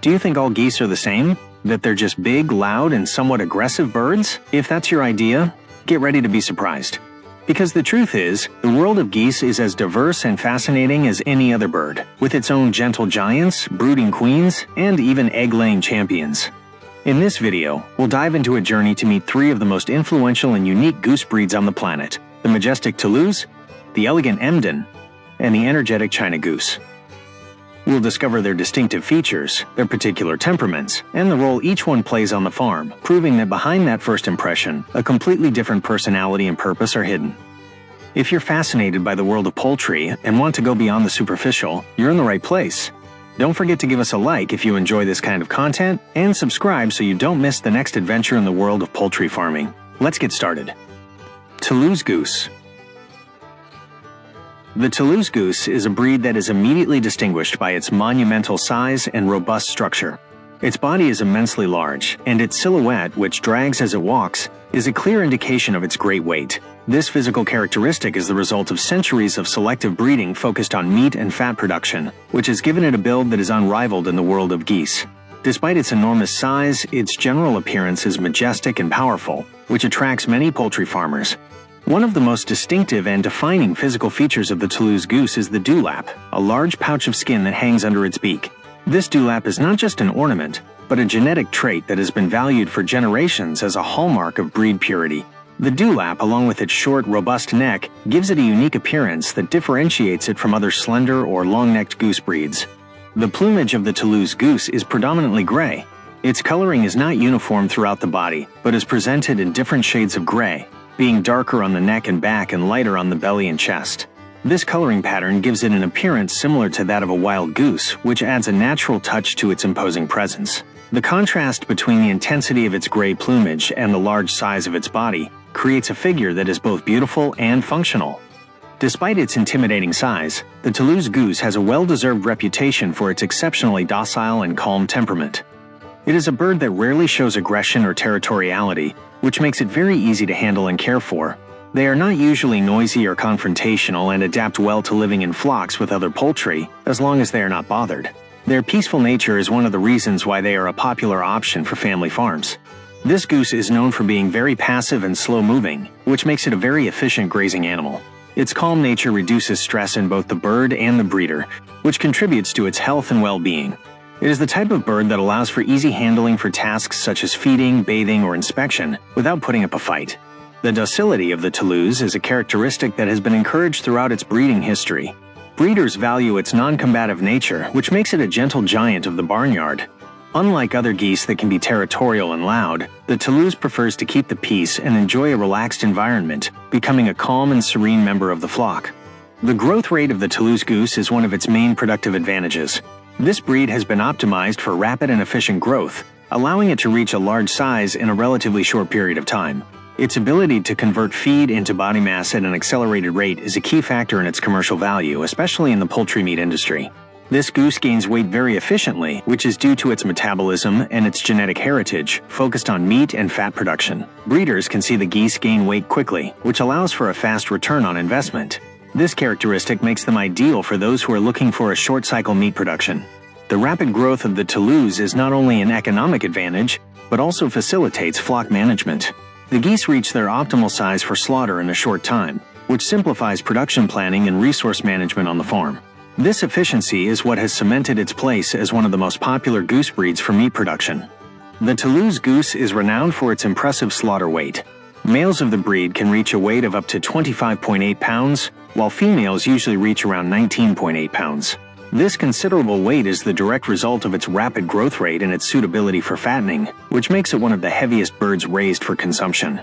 Do you think all geese are the same? That they're just big, loud, and somewhat aggressive birds? If that's your idea, get ready to be surprised. Because the truth is, the world of geese is as diverse and fascinating as any other bird, with its own gentle giants, brooding queens, and even egg-laying champions. In this video, we'll dive into a journey to meet 3 of the most influential and unique goose breeds on the planet: the majestic Toulouse, the elegant Embden, and the energetic China goose. We'll discover their distinctive features, their particular temperaments, and the role each one plays on the farm, proving that behind that first impression, a completely different personality and purpose are hidden. If you're fascinated by the world of poultry and want to go beyond the superficial, you're in the right place. Don't forget to give us a like if you enjoy this kind of content, and subscribe so you don't miss the next adventure in the world of poultry farming. Let's get started. Toulouse goose. The Toulouse goose is a breed that is immediately distinguished by its monumental size and robust structure. Its body is immensely large, and its silhouette, which drags as it walks, is a clear indication of its great weight. This physical characteristic is the result of centuries of selective breeding focused on meat and fat production, which has given it a build that is unrivaled in the world of geese. Despite its enormous size, its general appearance is majestic and powerful, which attracts many poultry farmers. One of the most distinctive and defining physical features of the Toulouse goose is the dewlap, a large pouch of skin that hangs under its beak. This dewlap is not just an ornament, but a genetic trait that has been valued for generations as a hallmark of breed purity. The dewlap, along with its short, robust neck, gives it a unique appearance that differentiates it from other slender or long-necked goose breeds. The plumage of the Toulouse goose is predominantly gray. Its coloring is not uniform throughout the body, but is presented in different shades of gray, being darker on the neck and back and lighter on the belly and chest. This coloring pattern gives it an appearance similar to that of a wild goose, which adds a natural touch to its imposing presence. The contrast between the intensity of its gray plumage and the large size of its body creates a figure that is both beautiful and functional. Despite its intimidating size, the Toulouse goose has a well-deserved reputation for its exceptionally docile and calm temperament. It is a bird that rarely shows aggression or territoriality, which makes it very easy to handle and care for. They are not usually noisy or confrontational and adapt well to living in flocks with other poultry, as long as they are not bothered. Their peaceful nature is one of the reasons why they are a popular option for family farms. This goose is known for being very passive and slow-moving, which makes it a very efficient grazing animal. Its calm nature reduces stress in both the bird and the breeder, which contributes to its health and well-being. It is the type of bird that allows for easy handling for tasks such as feeding, bathing, or inspection, without putting up a fight. The docility of the Toulouse is a characteristic that has been encouraged throughout its breeding history. Breeders value its non-combative nature, which makes it a gentle giant of the barnyard. Unlike other geese that can be territorial and loud, the Toulouse prefers to keep the peace and enjoy a relaxed environment, becoming a calm and serene member of the flock. The growth rate of the Toulouse goose is one of its main productive advantages. This breed has been optimized for rapid and efficient growth, allowing it to reach a large size in a relatively short period of time. Its ability to convert feed into body mass at an accelerated rate is a key factor in its commercial value, especially in the poultry meat industry. This goose gains weight very efficiently, which is due to its metabolism and its genetic heritage, focused on meat and fat production. Breeders can see the geese gain weight quickly, which allows for a fast return on investment. This characteristic makes them ideal for those who are looking for a short-cycle meat production. The rapid growth of the Toulouse is not only an economic advantage, but also facilitates flock management. The geese reach their optimal size for slaughter in a short time, which simplifies production planning and resource management on the farm. This efficiency is what has cemented its place as one of the most popular goose breeds for meat production. The Toulouse goose is renowned for its impressive slaughter weight. Males of the breed can reach a weight of up to 25.8 pounds, while females usually reach around 19.8 pounds. This considerable weight is the direct result of its rapid growth rate and its suitability for fattening, which makes it one of the heaviest birds raised for consumption.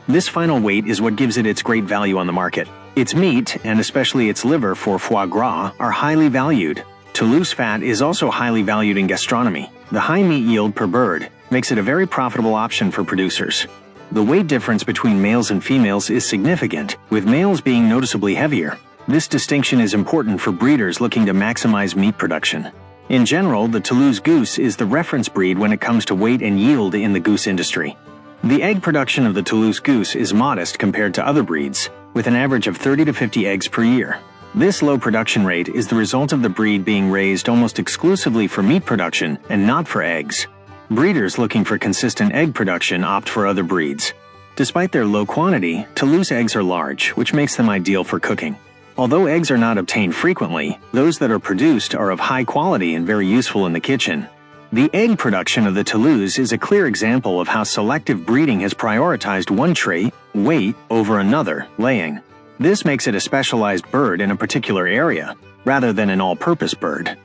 This final weight is what gives it its great value on the market. Its meat, and especially its liver for foie gras, are highly valued. Toulouse fat is also highly valued in gastronomy. The high meat yield per bird makes it a very profitable option for producers. The weight difference between males and females is significant, with males being noticeably heavier. This distinction is important for breeders looking to maximize meat production. In general, the Toulouse goose is the reference breed when it comes to weight and yield in the goose industry. The egg production of the Toulouse goose is modest compared to other breeds, with an average of 30 to 50 eggs per year. This low production rate is the result of the breed being raised almost exclusively for meat production and not for eggs. Breeders looking for consistent egg production opt for other breeds. Despite their low quantity, Toulouse eggs are large, which makes them ideal for cooking. Although eggs are not obtained frequently, those that are produced are of high quality and very useful in the kitchen. The egg production of the Toulouse is a clear example of how selective breeding has prioritized one trait, weight, over another, laying. This makes it a specialized bird in a particular area, rather than an all-purpose bird.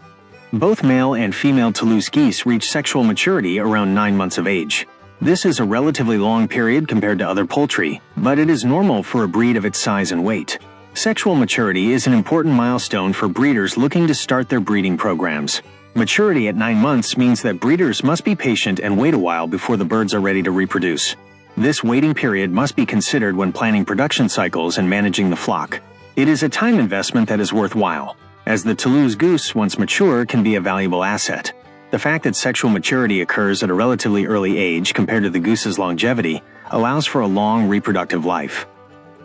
Both male and female Toulouse geese reach sexual maturity around 9 months of age. This is a relatively long period compared to other poultry, but it is normal for a breed of its size and weight. Sexual maturity is an important milestone for breeders looking to start their breeding programs. Maturity at 9 months means that breeders must be patient and wait a while before the birds are ready to reproduce. This waiting period must be considered when planning production cycles and managing the flock. It is a time investment that is worthwhile, as the Toulouse goose, once mature, can be a valuable asset. The fact that sexual maturity occurs at a relatively early age compared to the goose's longevity allows for a long reproductive life.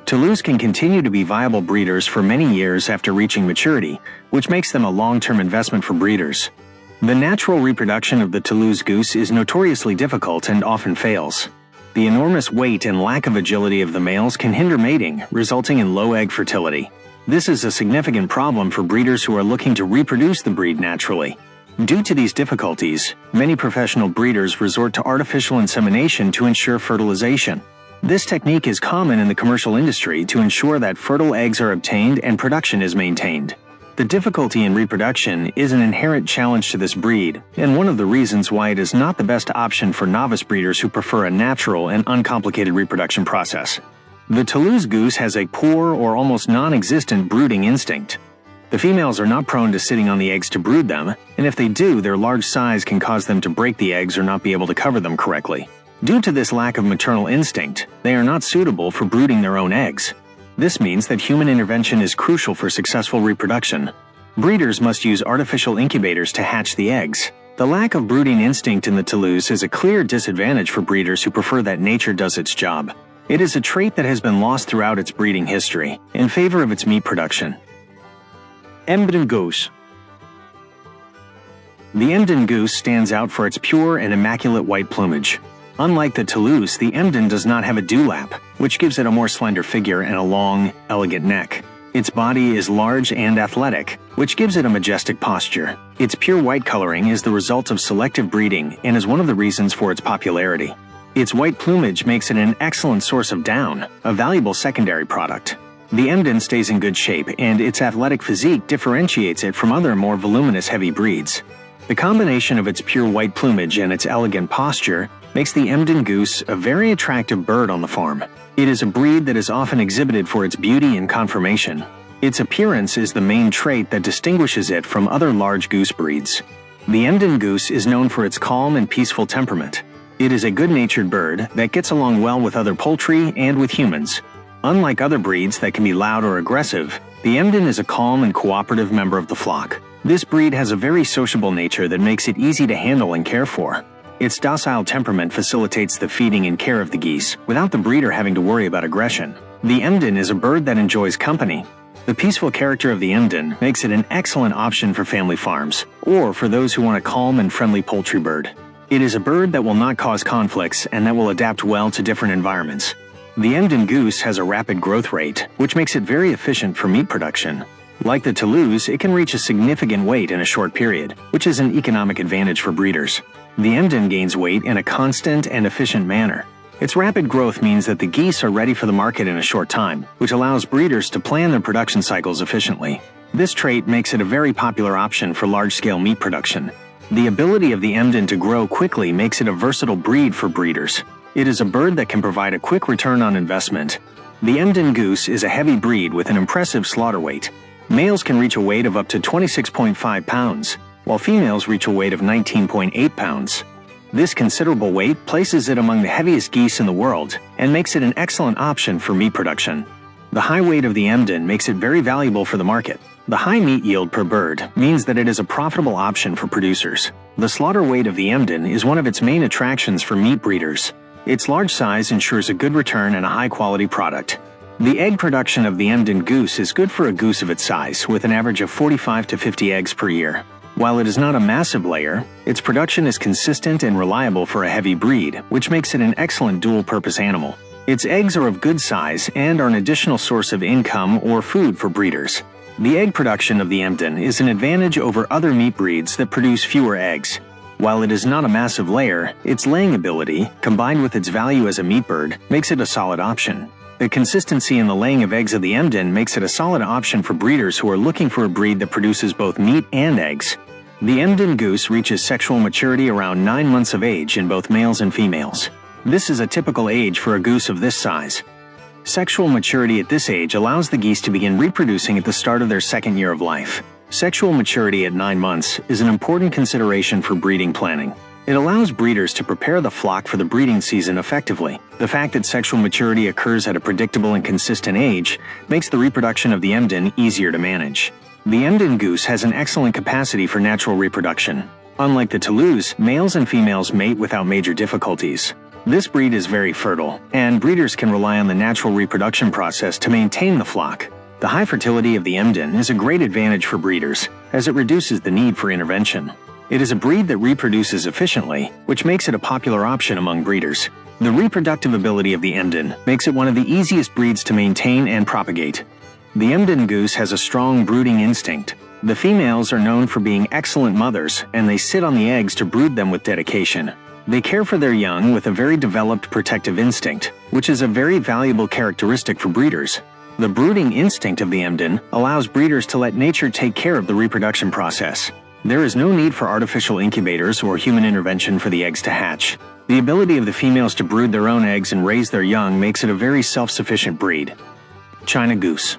Toulouse can continue to be viable breeders for many years after reaching maturity, which makes them a long-term investment for breeders. The natural reproduction of the Toulouse goose is notoriously difficult and often fails. The enormous weight and lack of agility of the males can hinder mating, resulting in low egg fertility. This is a significant problem for breeders who are looking to reproduce the breed naturally. Due to these difficulties, many professional breeders resort to artificial insemination to ensure fertilization. This technique is common in the commercial industry to ensure that fertile eggs are obtained and production is maintained. The difficulty in reproduction is an inherent challenge to this breed, and one of the reasons why it is not the best option for novice breeders who prefer a natural and uncomplicated reproduction process. The Toulouse goose has a poor or almost non-existent brooding instinct. The females are not prone to sitting on the eggs to brood them, and if they do, their large size can cause them to break the eggs or not be able to cover them correctly. Due to this lack of maternal instinct, they are not suitable for brooding their own eggs. This means that human intervention is crucial for successful reproduction. Breeders must use artificial incubators to hatch the eggs. The lack of brooding instinct in the Toulouse is a clear disadvantage for breeders who prefer that nature does its job. It is a trait that has been lost throughout its breeding history, in favor of its meat production. Embden goose. The Embden goose stands out for its pure and immaculate white plumage. Unlike the Toulouse, the Embden does not have a dewlap, which gives it a more slender figure and a long, elegant neck. Its body is large and athletic, which gives it a majestic posture. Its pure white coloring is the result of selective breeding and is one of the reasons for its popularity. Its white plumage makes it an excellent source of down, a valuable secondary product. The Embden stays in good shape, and its athletic physique differentiates it from other more voluminous heavy breeds. The combination of its pure white plumage and its elegant posture makes the Embden goose a very attractive bird on the farm. It is a breed that is often exhibited for its beauty and conformation. Its appearance is the main trait that distinguishes it from other large goose breeds. The Embden goose is known for its calm and peaceful temperament. It is a good-natured bird that gets along well with other poultry and with humans. Unlike other breeds that can be loud or aggressive, the Embden is a calm and cooperative member of the flock. This breed has a very sociable nature that makes it easy to handle and care for. Its docile temperament facilitates the feeding and care of the geese, without the breeder having to worry about aggression. The Embden is a bird that enjoys company. The peaceful character of the Embden makes it an excellent option for family farms, or for those who want a calm and friendly poultry bird. It is a bird that will not cause conflicts and that will adapt well to different environments. The Embden goose has a rapid growth rate, which makes it very efficient for meat production. Like the Toulouse, it can reach a significant weight in a short period, which is an economic advantage for breeders. The Embden gains weight in a constant and efficient manner. Its rapid growth means that the geese are ready for the market in a short time, which allows breeders to plan their production cycles efficiently. This trait makes it a very popular option for large-scale meat production. The ability of the Embden to grow quickly makes it a versatile breed for breeders. It is a bird that can provide a quick return on investment. The Embden goose is a heavy breed with an impressive slaughter weight. Males can reach a weight of up to 26.5 pounds, while females reach a weight of 19.8 pounds. This considerable weight places it among the heaviest geese in the world and makes it an excellent option for meat production. The high weight of the Embden makes it very valuable for the market. The high meat yield per bird means that it is a profitable option for producers. The slaughter weight of the Embden is one of its main attractions for meat breeders. Its large size ensures a good return and a high-quality product. The egg production of the Embden goose is good for a goose of its size, with an average of 45 to 50 eggs per year. While it is not a massive layer, its production is consistent and reliable for a heavy breed, which makes it an excellent dual-purpose animal. Its eggs are of good size and are an additional source of income or food for breeders. The egg production of the Embden is an advantage over other meat breeds that produce fewer eggs. While it is not a massive layer, its laying ability, combined with its value as a meat bird, makes it a solid option. The consistency in the laying of eggs of the Embden makes it a solid option for breeders who are looking for a breed that produces both meat and eggs. The Embden goose reaches sexual maturity around 9 months of age in both males and females. This is a typical age for a goose of this size. Sexual maturity at this age allows the geese to begin reproducing at the start of their second year of life. Sexual maturity at 9 months is an important consideration for breeding planning. It allows breeders to prepare the flock for the breeding season effectively. The fact that sexual maturity occurs at a predictable and consistent age makes the reproduction of the Embden easier to manage. The Embden goose has an excellent capacity for natural reproduction. Unlike the Toulouse, males and females mate without major difficulties. This breed is very fertile, and breeders can rely on the natural reproduction process to maintain the flock. The high fertility of the Embden is a great advantage for breeders, as it reduces the need for intervention. It is a breed that reproduces efficiently, which makes it a popular option among breeders. The reproductive ability of the Embden makes it one of the easiest breeds to maintain and propagate. The Embden goose has a strong brooding instinct. The females are known for being excellent mothers, and they sit on the eggs to brood them with dedication. They care for their young with a very developed protective instinct, which is a very valuable characteristic for breeders. The brooding instinct of the Embden allows breeders to let nature take care of the reproduction process. There is no need for artificial incubators or human intervention for the eggs to hatch. The ability of the females to brood their own eggs and raise their young makes it a very self-sufficient breed. China goose.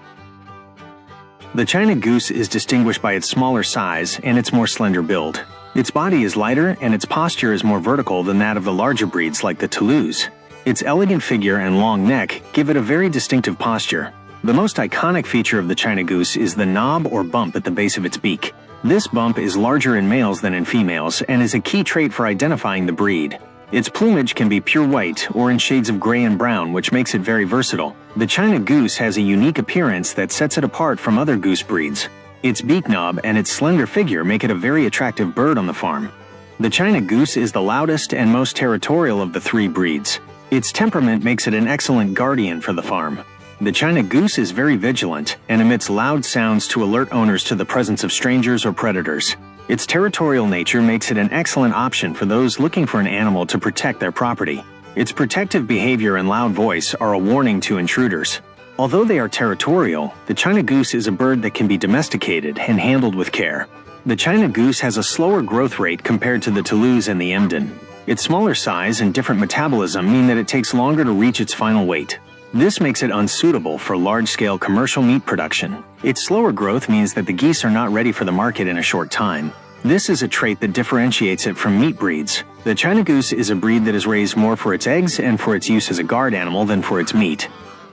The China goose is distinguished by its smaller size and its more slender build. Its body is lighter and its posture is more vertical than that of the larger breeds like the Toulouse. Its elegant figure and long neck give it a very distinctive posture. The most iconic feature of the China goose is the knob or bump at the base of its beak. This bump is larger in males than in females and is a key trait for identifying the breed. Its plumage can be pure white or in shades of gray and brown, which makes it very versatile. The China goose has a unique appearance that sets it apart from other goose breeds. Its beak knob and its slender figure make it a very attractive bird on the farm. The China goose is the loudest and most territorial of the 3 breeds. Its temperament makes it an excellent guardian for the farm. The China goose is very vigilant and emits loud sounds to alert owners to the presence of strangers or predators. Its territorial nature makes it an excellent option for those looking for an animal to protect their property. Its protective behavior and loud voice are a warning to intruders. Although they are territorial, the China goose is a bird that can be domesticated and handled with care. The China goose has a slower growth rate compared to the Toulouse and the Embden. Its smaller size and different metabolism mean that it takes longer to reach its final weight. This makes it unsuitable for large-scale commercial meat production. Its slower growth means that the geese are not ready for the market in a short time. This is a trait that differentiates it from meat breeds. The China goose is a breed that is raised more for its eggs and for its use as a guard animal than for its meat.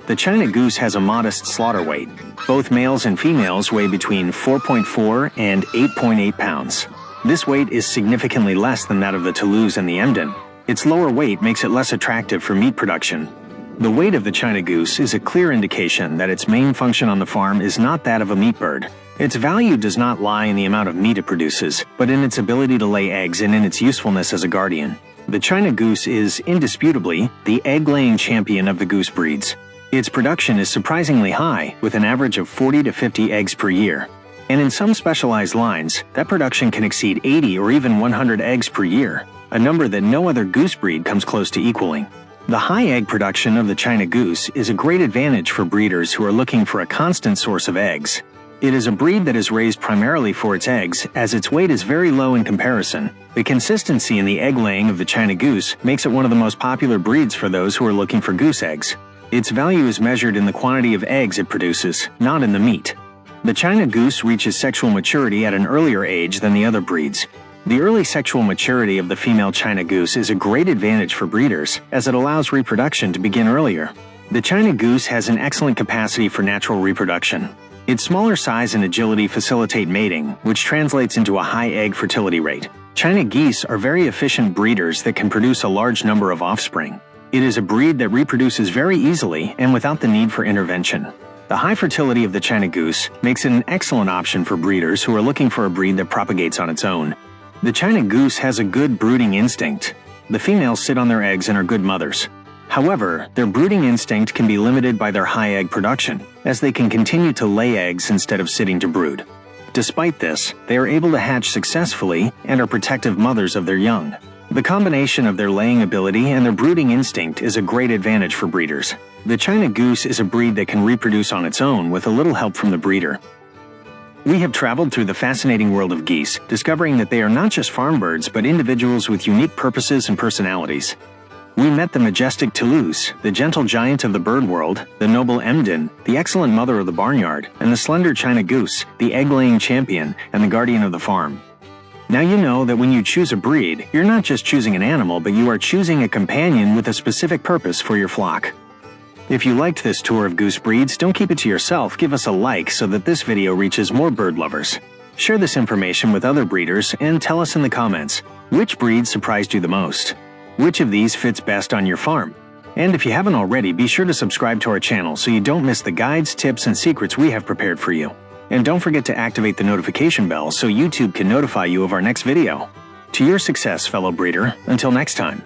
The China goose has a modest slaughter weight. Both males and females weigh between 4.4 and 8.8 pounds. This weight is significantly less than that of the Toulouse and the Embden. Its lower weight makes it less attractive for meat production. The weight of the China goose is a clear indication that its main function on the farm is not that of a meat bird. Its value does not lie in the amount of meat it produces, but in its ability to lay eggs and in its usefulness as a guardian. The China goose is, indisputably, the egg-laying champion of the goose breeds. Its production is surprisingly high, with an average of 40 to 50 eggs per year. And in some specialized lines, that production can exceed 80 or even 100 eggs per year, a number that no other goose breed comes close to equaling. The high egg production of the China goose is a great advantage for breeders who are looking for a constant source of eggs. It is a breed that is raised primarily for its eggs, as its weight is very low in comparison. The consistency in the egg laying of the China goose makes it one of the most popular breeds for those who are looking for goose eggs. Its value is measured in the quantity of eggs it produces, not in the meat. The China goose reaches sexual maturity at an earlier age than the other breeds. The early sexual maturity of the female China goose is a great advantage for breeders, as it allows reproduction to begin earlier. The China goose has an excellent capacity for natural reproduction. Its smaller size and agility facilitate mating, which translates into a high egg fertility rate. China geese are very efficient breeders that can produce a large number of offspring. It is a breed that reproduces very easily and without the need for intervention. The high fertility of the China Goose makes it an excellent option for breeders who are looking for a breed that propagates on its own. The China Goose has a good brooding instinct. The females sit on their eggs and are good mothers. However, their brooding instinct can be limited by their high egg production, as they can continue to lay eggs instead of sitting to brood. Despite this, they are able to hatch successfully and are protective mothers of their young. The combination of their laying ability and their brooding instinct is a great advantage for breeders. The China Goose is a breed that can reproduce on its own with a little help from the breeder. We have traveled through the fascinating world of geese, discovering that they are not just farm birds but individuals with unique purposes and personalities. We met the majestic Toulouse, the gentle giant of the bird world, the noble Embden, the excellent mother of the barnyard, and the slender China Goose, the egg-laying champion and the guardian of the farm. Now you know that when you choose a breed, you're not just choosing an animal, but you are choosing a companion with a specific purpose for your flock. If you liked this tour of goose breeds, don't keep it to yourself, give us a like so that this video reaches more bird lovers. Share this information with other breeders and tell us in the comments, which breed surprised you the most? Which of these fits best on your farm? And if you haven't already, be sure to subscribe to our channel so you don't miss the guides, tips, and secrets we have prepared for you. And don't forget to activate the notification bell so YouTube can notify you of our next video. To your success, fellow breeder. Until next time.